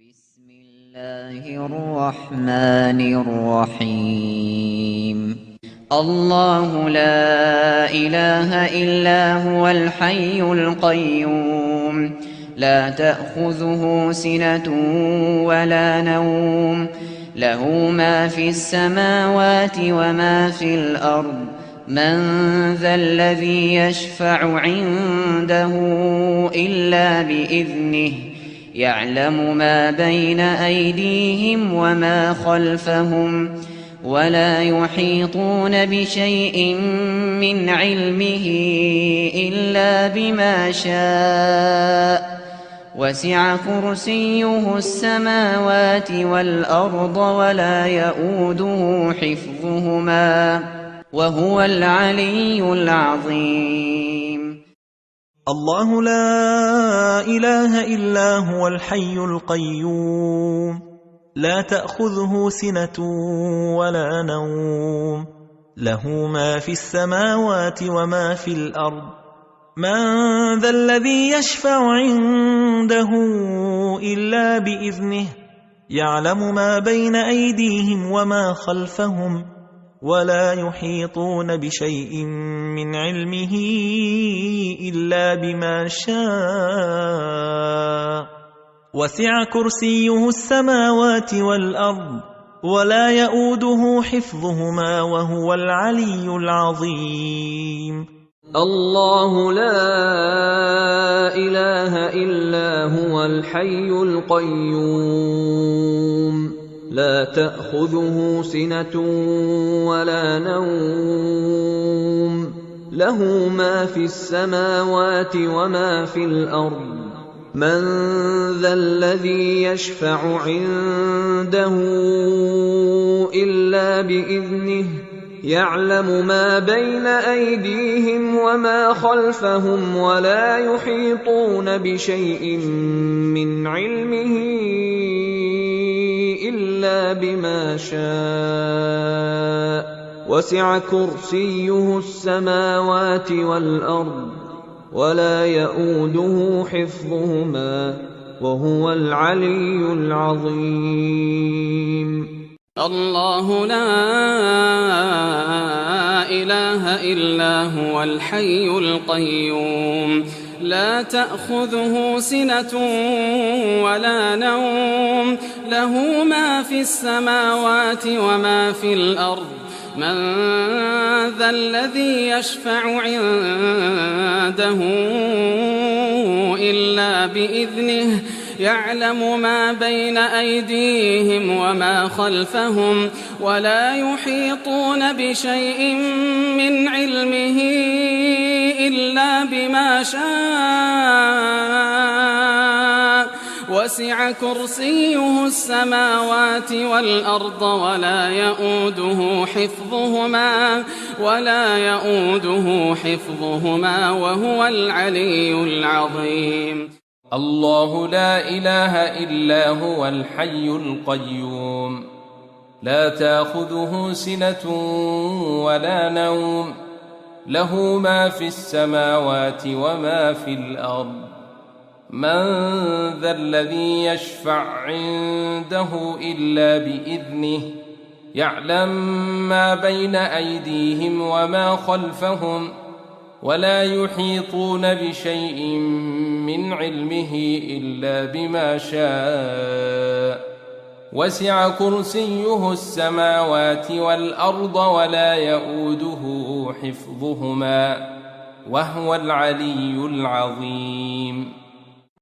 بسم الله الرحمن الرحيم. الله لا إله إلا هو الحي القيوم لا تأخذه سنة ولا نوم له ما في السماوات وما في الأرض من ذا الذي يشفع عنده إلا بإذنه يعلم ما بين أيديهم وما خلفهم ولا يحيطون بشيء من علمه إلا بما شاء وسع كرسيه السماوات والأرض ولا يؤوده حفظهما وهو العلي العظيم. الله لا إله إلا هو الحي القيوم لا تأخذه سنة ولا نوم له ما في السماوات وما في الأرض من ذا الذي يشفع عنده إلا بإذنه يعلم ما بين أيديهم وما خلفهم ولا يحيطون بشيء من علمه إلا بما شاء وسع كرسيه السماوات والأرض ولا يؤوده حفظهما وهو العلي العظيم. الله لا إله إلا هو الحي القيوم لا تأخذه سنة ولا نوم له ما في السماوات وما في الأرض من ذا الذي يشفع عنده إلا بإذنه يعلم ما بين أيديهم وما خلفهم ولا يحيطون بشيء من علمه إلا بما شاء وسع كرسيه السماوات والأرض ولا يؤوده حفظهما وهو العلي العظيم. الله لا إله إلا هو الحي القيوم لا تأخذه سنة ولا نوم له ما في السماوات وما في الأرض من ذا الذي يشفع عنده إلا بإذنه يعلم ما بين أيديهم وما خلفهم ولا يحيطون بشيء من علمه إلا بما شاء وسع كرسيه السماوات والأرض ولا يؤوده حفظهما وهو العلي العظيم. الله لا إله إلا هو الحي القيوم لا تأخذه سنة ولا نوم له ما في السماوات وما في الأرض من ذا الذي يشفع عنده إلا بإذنه يعلم ما بين أيديهم وما خلفهم ولا يحيطون بشيء من علمه إلا بما شاء وسع كرسيه السماوات والأرض ولا يؤوده حفظهما وهو العلي العظيم.